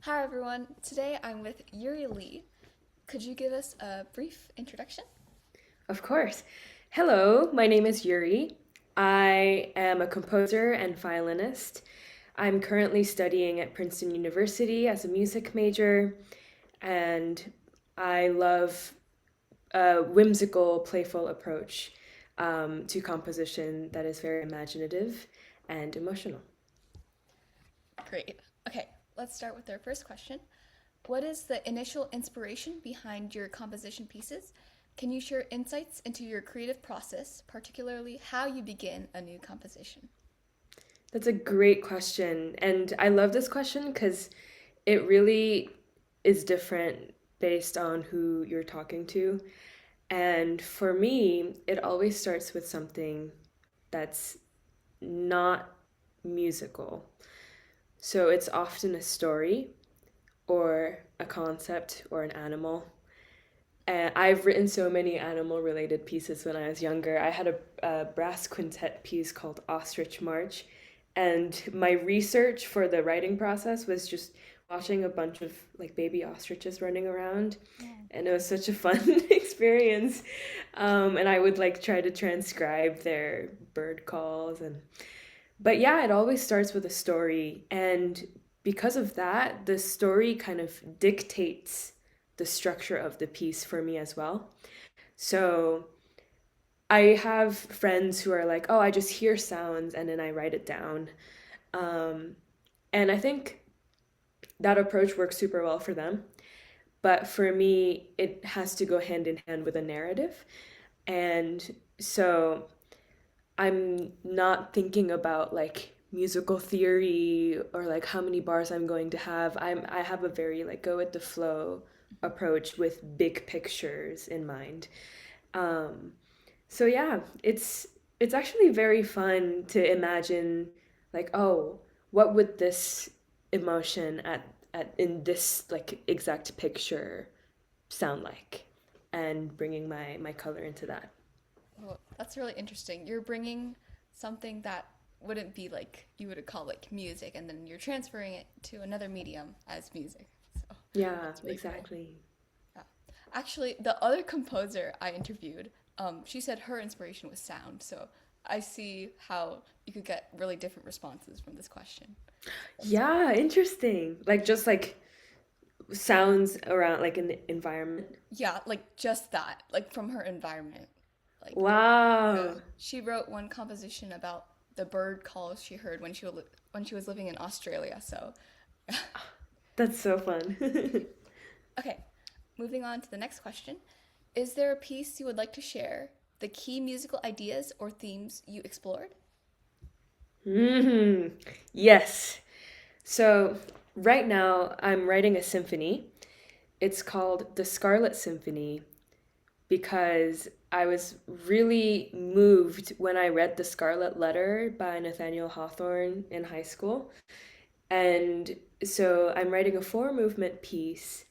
Hi everyone, today I'm with Yuri Lee. Could you give us a brief introduction? Of course. Hello, my name is Yuri. I am a composer and violinist. I'm currently studying at Princeton University as a music major, and I love a whimsical, playful approach to composition that is very imaginative and emotional. Great. Okay, let's start with our first question. What is the initial inspiration behind your composition pieces? Can you share insights into your creative process, particularly how you begin a new composition? That's a great question, and I love this question because it really is different based on who you're talking to. And for me, it always starts with something that's not musical. So it's often a story or a concept or an animal. And I've written so many animal related pieces when I was younger. I had a brass quintet piece called Ostrich March. And my research for the writing process was just watching a bunch of like baby ostriches running around. And it was such a fun experience. And I would like try to transcribe their bird calls and but yeah, it always starts with a story. And because of that, the story kind of dictates the structure of the piece for me as well. So I have friends who are like, oh, I just hear sounds and then I write it down. Um, and I think that approach works super well for them. But for me, it has to go hand in hand with a narrative. And so I'm not thinking about like musical theory or like how many bars I'm going to have. I have a very like go with the flow approach with big pictures in mind. Um, so yeah, it's actually very fun to imagine like, oh, what would this emotion at in this like exact picture sound like? And bringing my color into that. Oh, that's really interesting. You're bringing something that wouldn't be like you would call like music, and then you're transferring it to another medium as music. So Yeah, that's really cool. exactly. Yeah. Actually, the other composer I interviewed, she said her inspiration was sound. So I see how you could get really different responses from this question. That's really Yeah, interesting. Like just like sounds around like an environment. yeah, like just that, like from her environment. Like Wow. she wrote one composition about the bird calls she heard when she was living in Australia. So That's so fun. okay, moving on to the next question. Is there a piece you would like to share? The key musical ideas or themes you explored? hmm Yes. So right now I'm writing a symphony. It's called The Scarlet Symphony because I was really moved when I read The Scarlet Letter by Nathaniel Hawthorne in high school. And so I'm writing a four movement piece,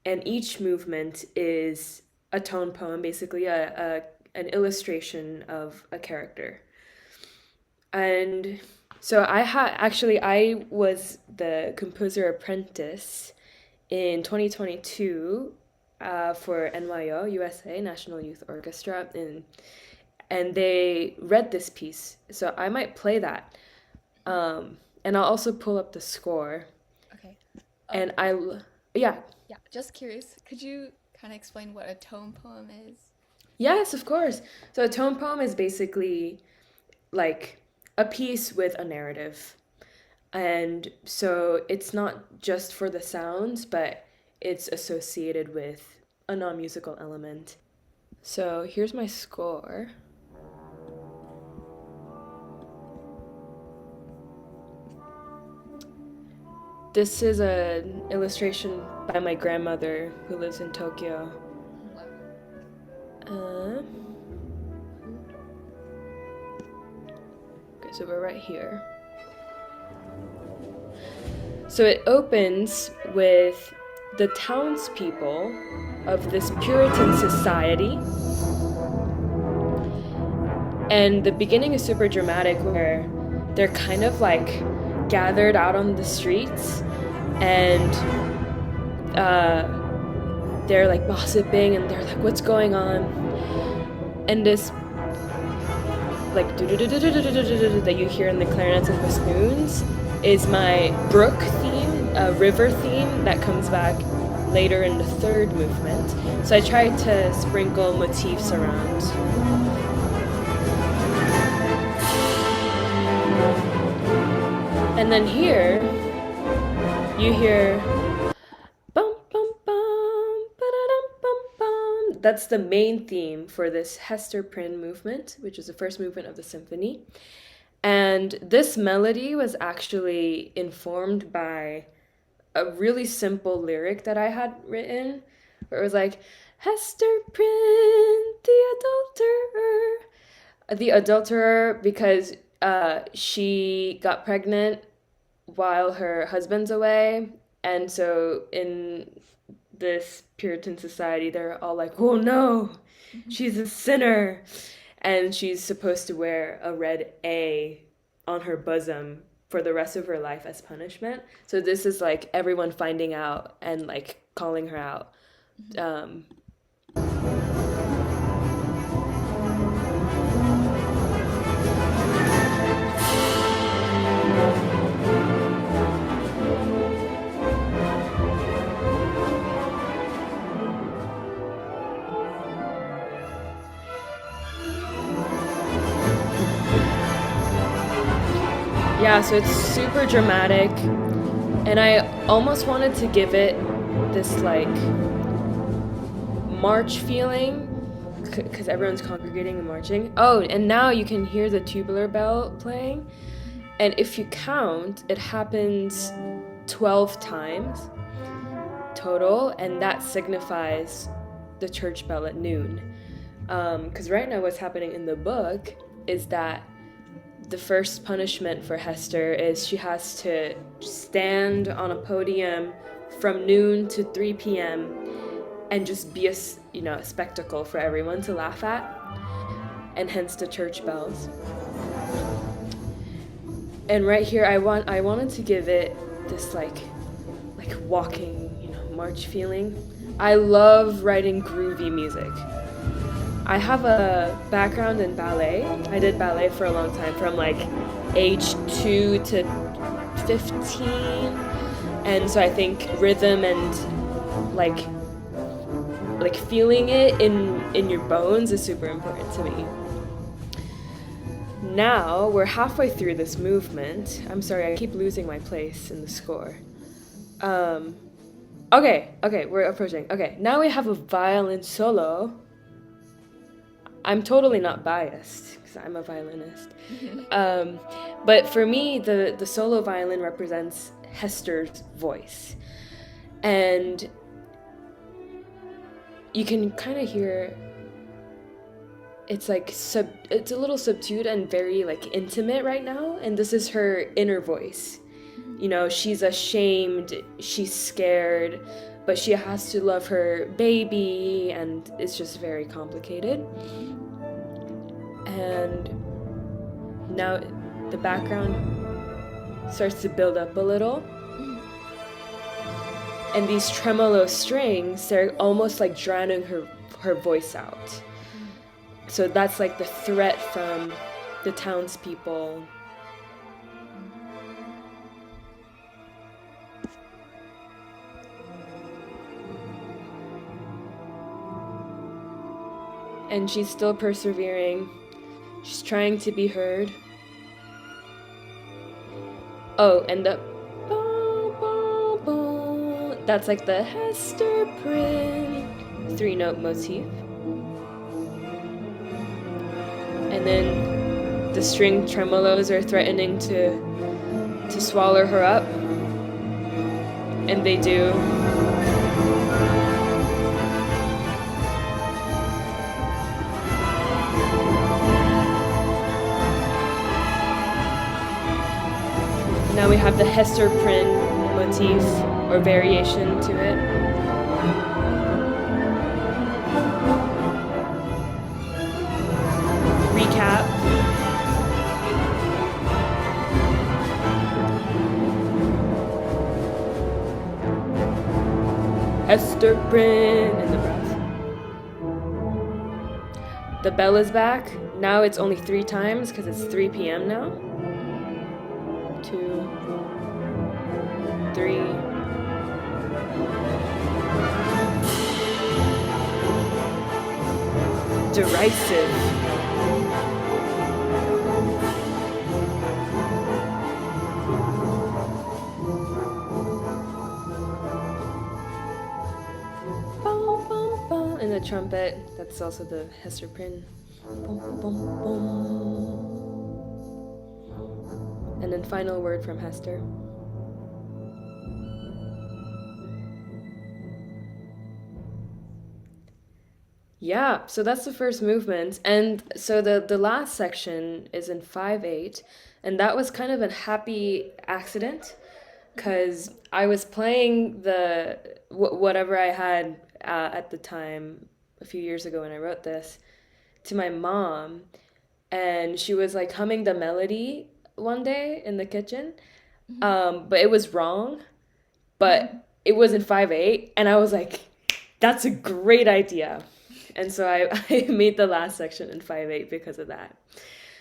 and each movement is a tone poem, basically an illustration of a character. And so I was the composer apprentice in 2022 for NYO-USA National Youth Orchestra, and they read this piece, so I might play that. And I'll also pull up the score. Okay. And Um, yeah, yeah, just curious. Could you kind of explain what a tone poem is? yes, of course. So a tone poem is basically like a piece with a narrative. And so it's not just for the sounds, but it's associated with a non-musical element. So here's my score. This is an illustration by my grandmother who lives in Tokyo. Wow. Uh, okay, so we're right here. So it opens with the townspeople of this Puritan society. And the beginning is super dramatic where they're kind of like gathered out on the streets and they're like gossiping, and they're like, what's going on? And this like that you hear in the clarinets and bassoons is my brook theme, a river theme that comes back later in the third movement. So I try to sprinkle motifs around. And then here, you hear bum bum bum ba-da-dum bum bum. That's the main theme for this Hester Prynne movement, which is the first movement of the symphony. And this melody was actually informed by a really simple lyric that I had written, where it was like, Hester Prynne, the adulterer, because she got pregnant while her husband's away, and so in this Puritan society, they're all like, oh no, she's a sinner, and she's supposed to wear a red A on her bosom for the rest of her life as punishment. So this is like everyone finding out and like calling her out. Yeah, so it's super dramatic, and I almost wanted to give it this like march feeling, because everyone's congregating and marching. Oh, and now you can hear the tubular bell playing, and if you count, it happens 12 times total, and that signifies the church bell at noon. Because right now what's happening in the book is that the first punishment for Hester is she has to stand on a podium from noon to 3 p.m. and just be a spectacle for everyone to laugh at, and hence the church bells. And right here, I wanted to give it this like walking, march feeling. I love writing groovy music. I have a background in ballet. I did ballet for a long time, from like age 2 to 15. And so I think rhythm and like feeling it in your bones is super important to me. Now we're halfway through this movement. I'm sorry, I keep losing my place in the score. Okay, we're approaching. Okay, now we have a violin solo. I'm totally not biased, because I'm a violinist. But for me, the solo violin represents Hester's voice. And you can kind of hear it's like it's a little subdued and very like intimate right now, and this is her inner voice. She's ashamed, she's scared, but she has to love her baby, and it's just very complicated. And now the background starts to build up a little. And these tremolo strings, they're almost like drowning her voice out. So that's like the threat from the townspeople. And she's still persevering. She's trying to be heard. Oh, and the that's like the Hester Prynne 3-note motif. And then the string tremolos are threatening to swallow her up. And they do. Now we have the Hester Prynne motif, or variation to it. Recap. Hester Prynne in the brass. The bell is back. Now it's only 3 times because it's 3 p.m. now. 2, 3. Derisive. Bum, bum, bum. And the trumpet, that's also the Hester Prynne. Bum, bum, bum. And then final word from Hester. Yeah, so that's the first movement. And so the last section is in 5/8, and that was kind of a happy accident because I was playing the whatever I had at the time a few years ago when I wrote this to my mom, and she was like humming the melody one day in the kitchen, but it was wrong, but it was in 5/8, and I was like, that's a great idea. And so I made the last section in 5/8 because of that.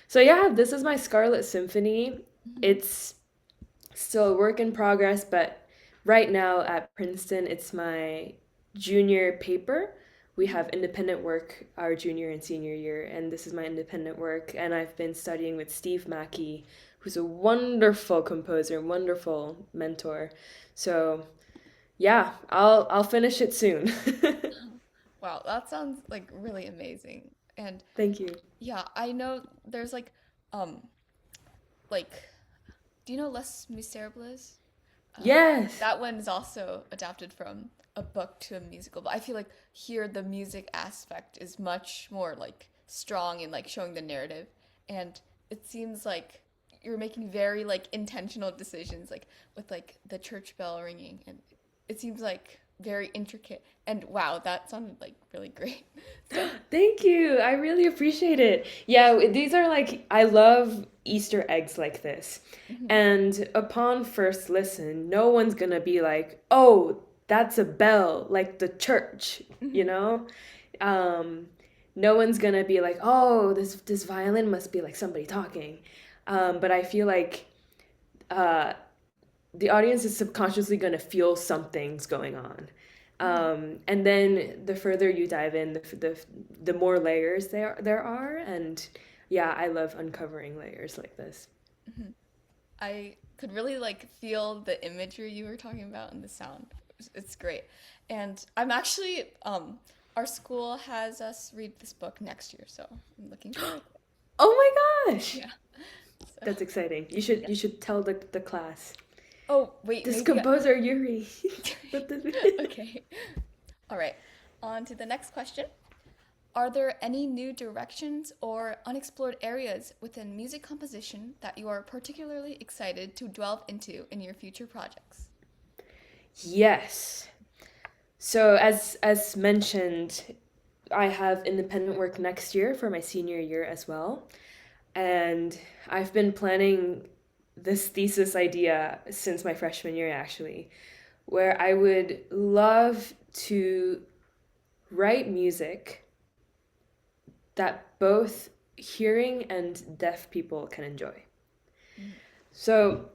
So yeah, this is my Scarlet Symphony. It's still a work in progress, but right now at Princeton, it's my junior paper. We have independent work our junior and senior year, and this is my independent work. And I've been studying with Steve Mackey, who's a wonderful composer, wonderful mentor. So yeah, I'll finish it soon. Wow, that sounds like really amazing. And Thank you. yeah, I know there's um, like, do you know Les Miserables? Yes. That one is also adapted from a book to a musical, but I feel like here the music aspect is much more like strong in like showing the narrative, and it seems like you're making very like intentional decisions, like with like the church bell ringing, and it seems like very intricate. And wow, that sounded like really great. So, Thank you. I really appreciate it. Yeah, these are like, I love Easter eggs like this. And upon first listen, no one's gonna be like, oh, that's a bell, like the church, you know? No one's gonna be like, oh, this violin must be like somebody talking. But I feel like the audience is subconsciously gonna feel something's going on. And then the further you dive in, the more layers there are, and yeah, I love uncovering layers like this. I could really like feel the imagery you were talking about and the sound. It's great. And I'm actually our school has us read this book next year, so I'm looking forward. Oh my gosh, Yeah. So, that's exciting. yeah. You should tell the class. Oh, wait, This maybe composer Yuri. What the- okay. All right. On to the next question. Are there any new directions or unexplored areas within music composition that you are particularly excited to delve into in your future projects? Yes. So as mentioned, I have independent work next year for my senior year as well. And I've been planning this thesis idea since my freshman year, actually, where I would love to write music that both hearing and deaf people can enjoy. So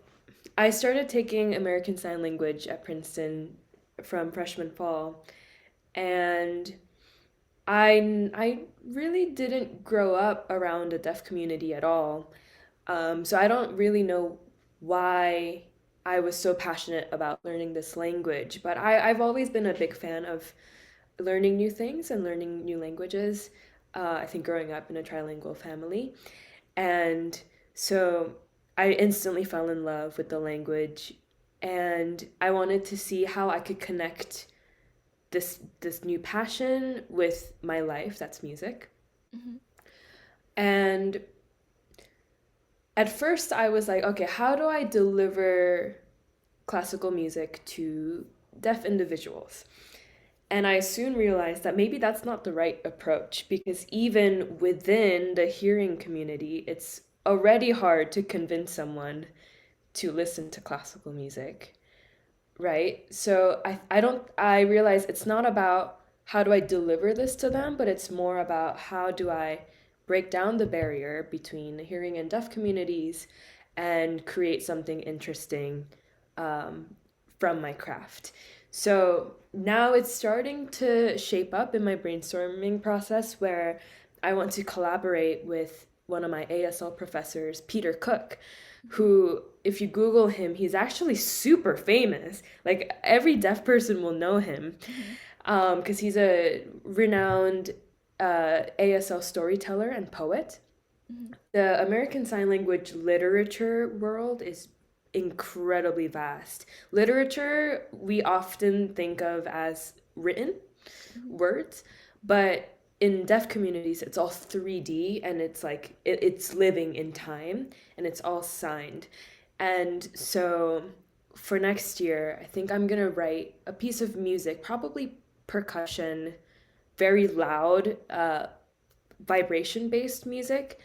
I started taking American Sign Language at Princeton from freshman fall, and I really didn't grow up around a deaf community at all. So I don't really know why I was so passionate about learning this language, but I've always been a big fan of learning new things and learning new languages. I think growing up in a trilingual family. And so I instantly fell in love with the language, and I wanted to see how I could connect this new passion with my life, that's music. And at first I was like, okay, how do I deliver classical music to deaf individuals? And I soon realized that maybe that's not the right approach, because even within the hearing community, it's already hard to convince someone to listen to classical music. right? So I realize it's not about how do I deliver this to them, but it's more about how do I break down the barrier between the hearing and deaf communities and create something interesting um, from my craft. So now it's starting to shape up in my brainstorming process where I want to collaborate with one of my ASL professors, Peter Cook, who, if you Google him, he's actually super famous. Like every deaf person will know him Mm-hmm. because he's a renowned ASL storyteller and poet. Mm-hmm. The American Sign Language literature world is incredibly vast. Literature we often think of as written Mm-hmm. words, but in deaf communities it's all 3D and it's like it's living in time and it's all signed. And so for next year, I think I'm gonna write a piece of music, probably percussion, very loud, vibration based music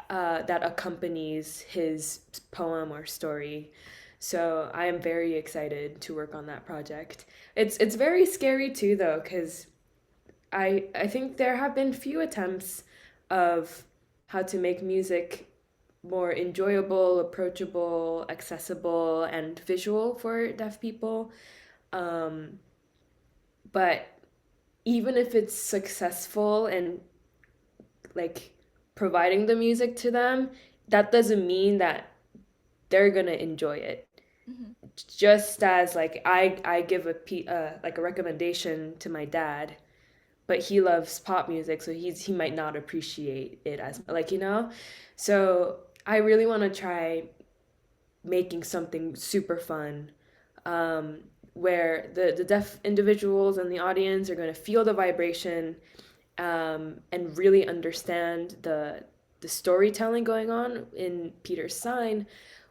that accompanies his poem or story. So I am very excited to work on that project. It's very scary too though, because I think there have been few attempts of how to make music more enjoyable, approachable, accessible, and visual for deaf people. Um, but even if it's successful and like providing the music to them, that doesn't mean that they're gonna enjoy it. Mm-hmm. Just as like I give like a recommendation to my dad, but he loves pop music, so he might not appreciate it as like So I really want to try making something super fun, um, where the deaf individuals and the audience are going to feel the vibration and really understand the storytelling going on in Peter's sign,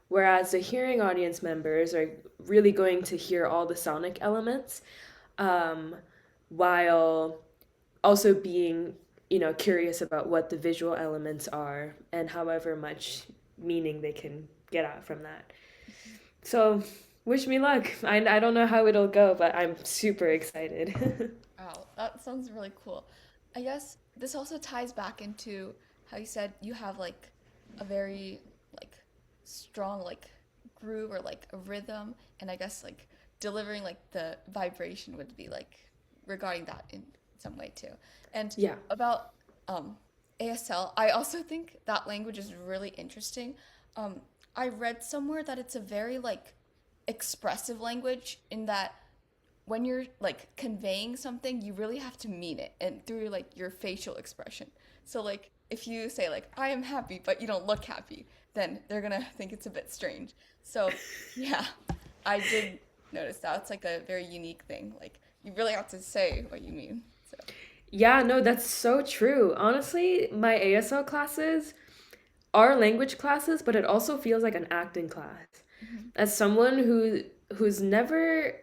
whereas the hearing audience members are really going to hear all the sonic elements, um, while also being curious about what the visual elements are and however much meaning they can get out from that. So wish me luck. I don't know how it'll go, but I'm super excited. Wow, that sounds really cool. I guess this also ties back into how you said you have like a very like strong like groove or like a rhythm, and I guess like delivering like the vibration would be like regarding that in some way too. And Yeah. about um ASL, I also think that language is really interesting. Um, I read somewhere that it's a very like expressive language in that when you're like conveying something, you really have to mean it and through like your facial expression. So like if you say like I am happy but you don't look happy, then they're gonna think it's a bit strange. So yeah, I did notice that. It's like a very unique thing. Like you really have to say what you mean. So Yeah, no, that's so true. Honestly, my ASL classes are language classes, but it also feels like an acting class. mhm. As someone who's never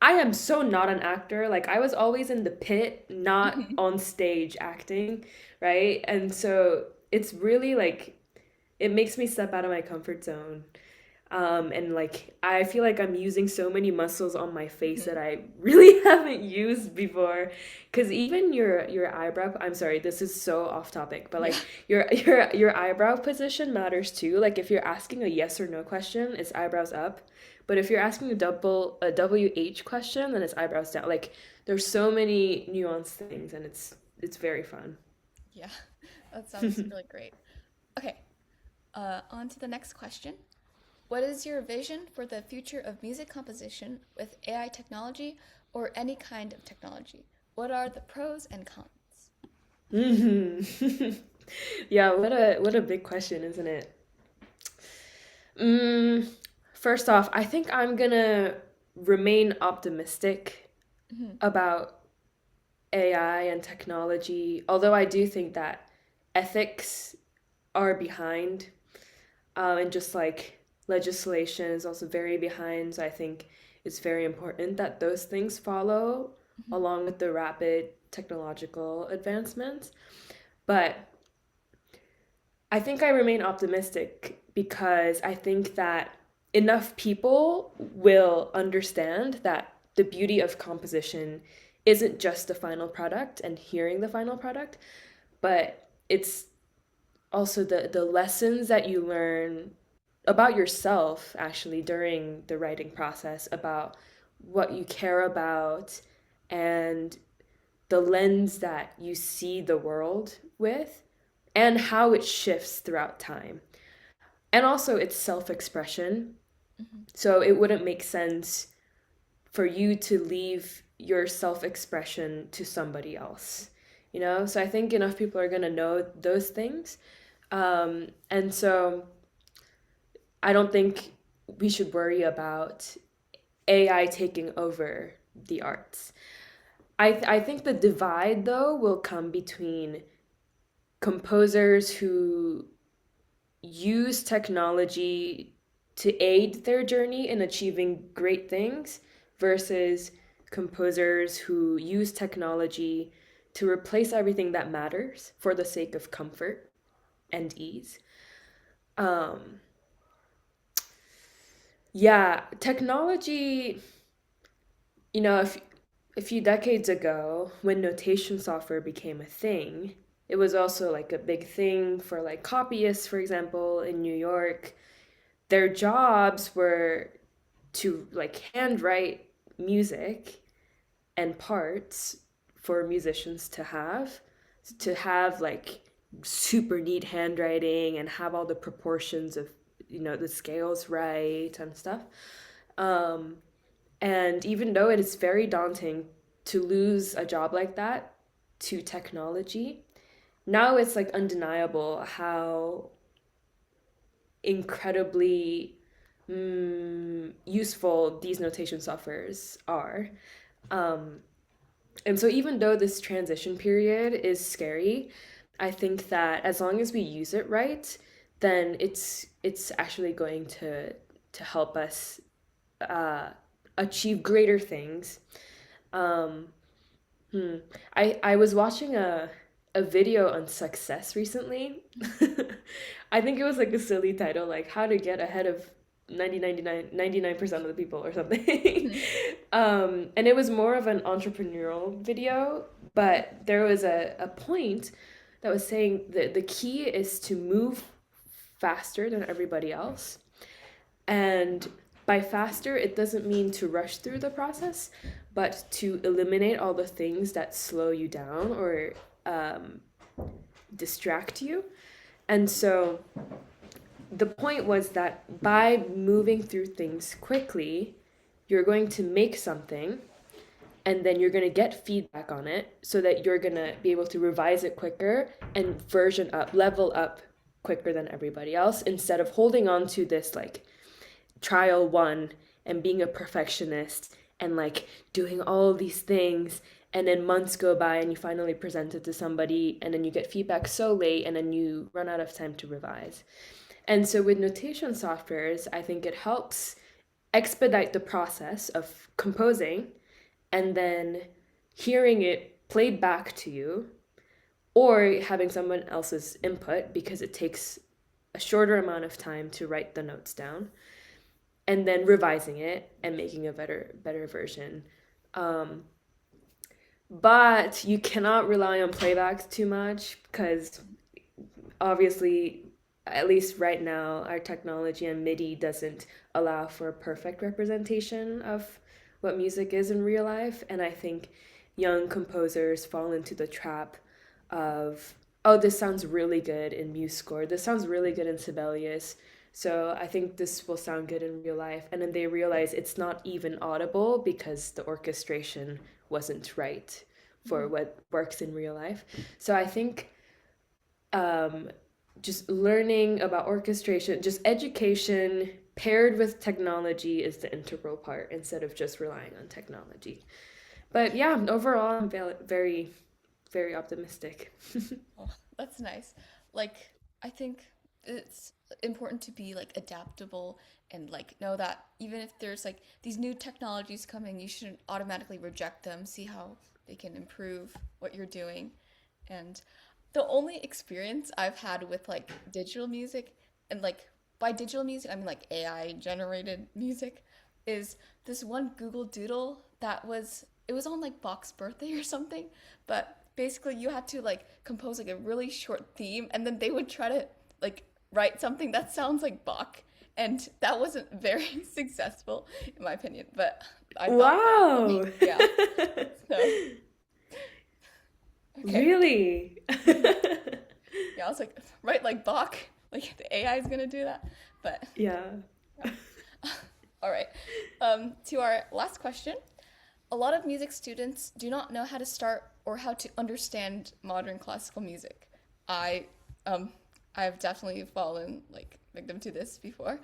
I am so not an actor. Like I was always in the pit, not Mhm. on stage acting, right? And so it's really like it makes me step out of my comfort zone. And like I feel like I'm using so many muscles on my face that Mhm. I really haven't used before. Because even your eyebrow, I'm sorry, this is so off topic, but Yeah. like your eyebrow position matters too. Like if you're asking a yes or no question, it's eyebrows up. But if you're asking a WH question, then it's eyebrows down. Like there's so many nuanced things, and it's very fun. Yeah. That sounds really great. Okay, on to the next question. What is your vision for the future of music composition with AI technology or any kind of technology? What are the pros and cons? hmm Yeah, what a big question, isn't it? Mm, First off, I think I'm gonna remain optimistic Hmm. about AI and technology, although I do think that ethics are behind, and just like legislation is also very behind. So I think it's very important that those things follow Hmm. along with the rapid technological advancements. But I think I remain optimistic because I think that enough people will understand that the beauty of composition isn't just the final product and hearing the final product, but it's also the lessons that you learn about yourself actually during the writing process, about what you care about and the lens that you see the world with and how it shifts throughout time. And also its self-expression. Hmm. So it wouldn't make sense for you to leave your self-expression to somebody else. So I think enough people are going to know those things. And so I don't think we should worry about AI taking over the arts. I think the divide, though, will come between composers who use technology to aid their journey in achieving great things versus composers who use technology to replace everything that matters for the sake of comfort and ease. Um, yeah, technology, if a few decades ago, when notation software became a thing, it was also like a big thing for like copyists, for example, in New York. Their jobs were to like handwrite music and parts for musicians to have like super neat handwriting and have all the proportions of the scales right and stuff. Um, and even though it is very daunting to lose a job like that to technology, now it's like undeniable how incredibly useful these notation softwares are. Um, and so, even though this transition period is scary, I think that as long as we use it right, then it's actually going to help us uh, achieve greater things. Um, hmm. I was watching a video on success recently. I think it was like a silly title, like how to get ahead of 99% of the people or something. Hmm. And it was more of an entrepreneurial video, but there was a point that was saying that the key is to move faster than everybody else. And by faster, it doesn't mean to rush through the process, but to eliminate all the things that slow you down or um, distract you. And so the point was that by moving through things quickly, you're going to make something and then you're going to get feedback on it so that you're going to be able to revise it quicker and version up, level up quicker than everybody else instead of holding on to this like trial one and being a perfectionist and like doing all these things and then months go by and you finally present it to somebody and then you get feedback so late and then you run out of time to revise. And so with notation softwares, I think it helps expedite the process of composing and then hearing it played back to you or having someone else's input because it takes a shorter amount of time to write the notes down and then revising it and making a better version. Um, but you cannot rely on playbacks too much because obviously, at least right now, our technology and MIDI doesn't allow for a perfect representation of what music is in real life. And I think young composers fall into the trap of, oh, this sounds really good in MuseScore. This sounds really good in Sibelius. So I think this will sound good in real life. And then they realize it's not even audible because the orchestration wasn't right for Hmm. what works in real life. So I think um, just learning about orchestration, just education paired with technology is the integral part instead of just relying on technology. But yeah, overall, I'm very, very optimistic. Oh, that's nice. Like, I think it's important to be like adaptable and like know that even if there's like these new technologies coming, you shouldn't automatically reject them. See how they can improve what you're doing. And the only experience I've had with like digital music and like by digital music, I mean like AI generated music, is this one Google Doodle that it was on like Bach's birthday or something, but basically you had to like compose like a really short theme and then they would try to like write something that sounds like Bach, and that wasn't very successful in my opinion, but I thought that was funny. Wow. Yeah. So, okay. Really? Yeah, I was like, right, like Bach, like the AI is gonna do that. But Yeah. all right. To our last question. A lot of music students do not know how to start or how to understand modern classical music. I I've definitely fallen like victim to this before.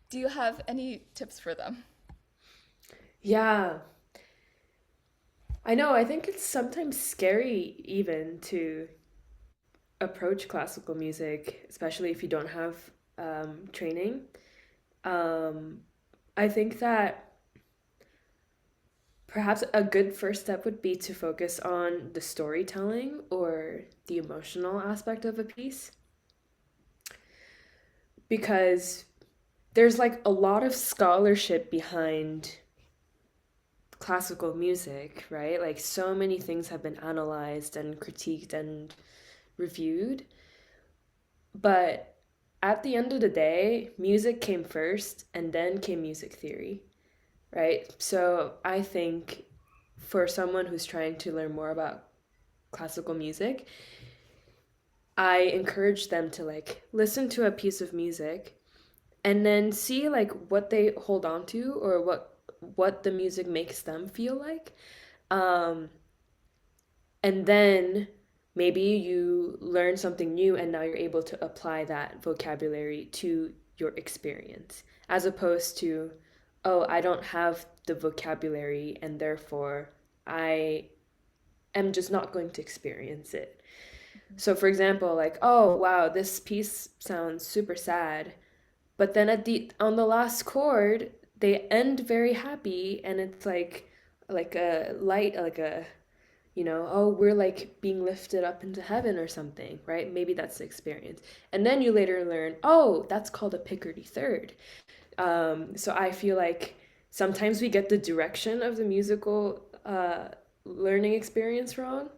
Do you have any tips for them? Yeah. I know, I think it's sometimes scary even to approach classical music, especially if you don't have training. Um, I think that perhaps a good first step would be to focus on the storytelling or the emotional aspect of a piece, because there's like a lot of scholarship behind classical music, right? Like so many things have been analyzed and critiqued and reviewed. But at the end of the day, music came first and then came music theory, right? So I think for someone who's trying to learn more about classical music, I encourage them to like listen to a piece of music and then see like what they hold on to or what the music makes them feel like. Um, and then maybe you learn something new and now you're able to apply that vocabulary to your experience, as opposed to, oh, I don't have the vocabulary and therefore I am just not going to experience it. So for example, like, oh wow, this piece sounds super sad, but then on the last chord, they end very happy and it's like a light, like a, oh, we're like being lifted up into heaven or something, right? Maybe that's the experience. And then you later learn, oh, that's called a Picardy third. So I feel like sometimes we get the direction of the musical learning experience wrong.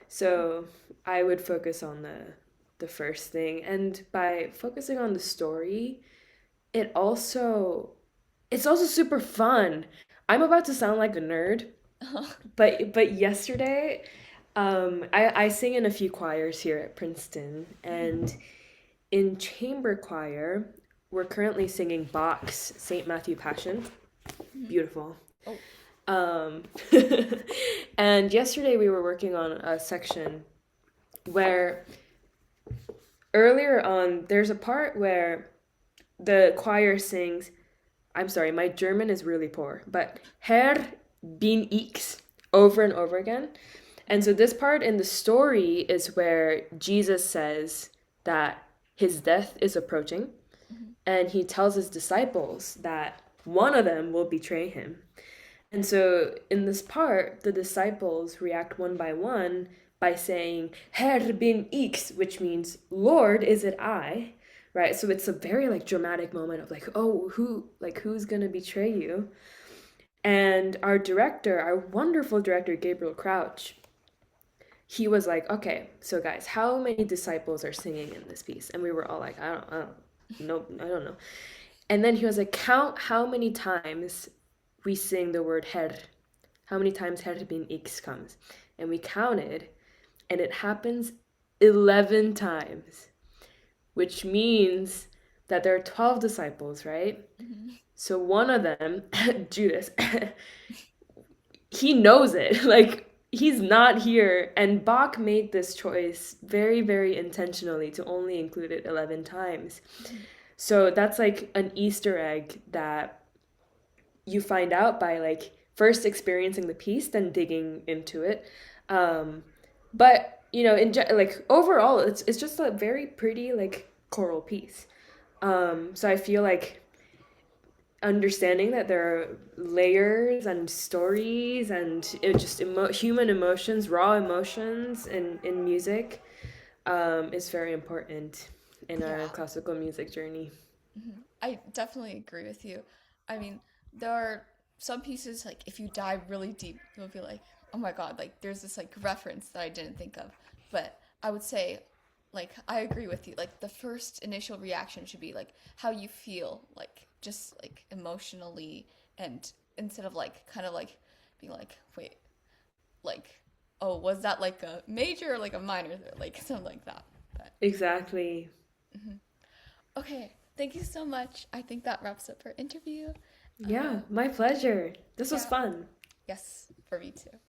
So I would focus on the first thing. And by focusing on the story, it also it's also super fun. I'm about to sound like a nerd, but yesterday, I sing in a few choirs here at Princeton, and in chamber choir, we're currently singing Bach's Saint Matthew Passion. Beautiful. Oh, Um, and yesterday we were working on a section where earlier on there's a part where the choir sings, I'm sorry, my German is really poor, but Herr bin ich over and over again. And so this part in the story is where Jesus says that his death is approaching, and he tells his disciples that one of them will betray him. And so in this part, the disciples react one by saying, Herr bin ich, which means, Lord, is it I? Right? So it's a very like dramatic moment of like, oh, who's gonna betray you? And our wonderful director, Gabriel Crouch, he was like, okay, so guys, how many disciples are singing in this piece? And we were all like, I don't know. And then he was like, count how many times we sing the word Herr, how many times Herr bin ich comes. And we counted, and it happens 11 times, which means that there are 12 disciples, right? So one of them, Judas, he knows it. Like, he's not here. And Bach made this choice very, very intentionally to only include it 11 times. So that's like an Easter egg that you find out by like first experiencing the piece, then digging into it. But like overall, it's just a very pretty like choral piece. So I feel like understanding that there are layers and stories and human emotions, raw emotions in music, is very important in our yeah. classical music journey. I definitely agree with you. I mean, there are some pieces like if you dive really deep, you'll be like, "Oh my God!" Like there's this like reference that I didn't think of. But I would say, like, I agree with you. Like the first initial reaction should be like how you feel, like just like emotionally, and instead of like kind of like being like, "Wait, like, oh, was that like a major or like a minor?" Like something like that. But Exactly. okay, thank you so much. I think that wraps up our interview. Yeah, my pleasure. This was Yeah. fun. Yes, for me too.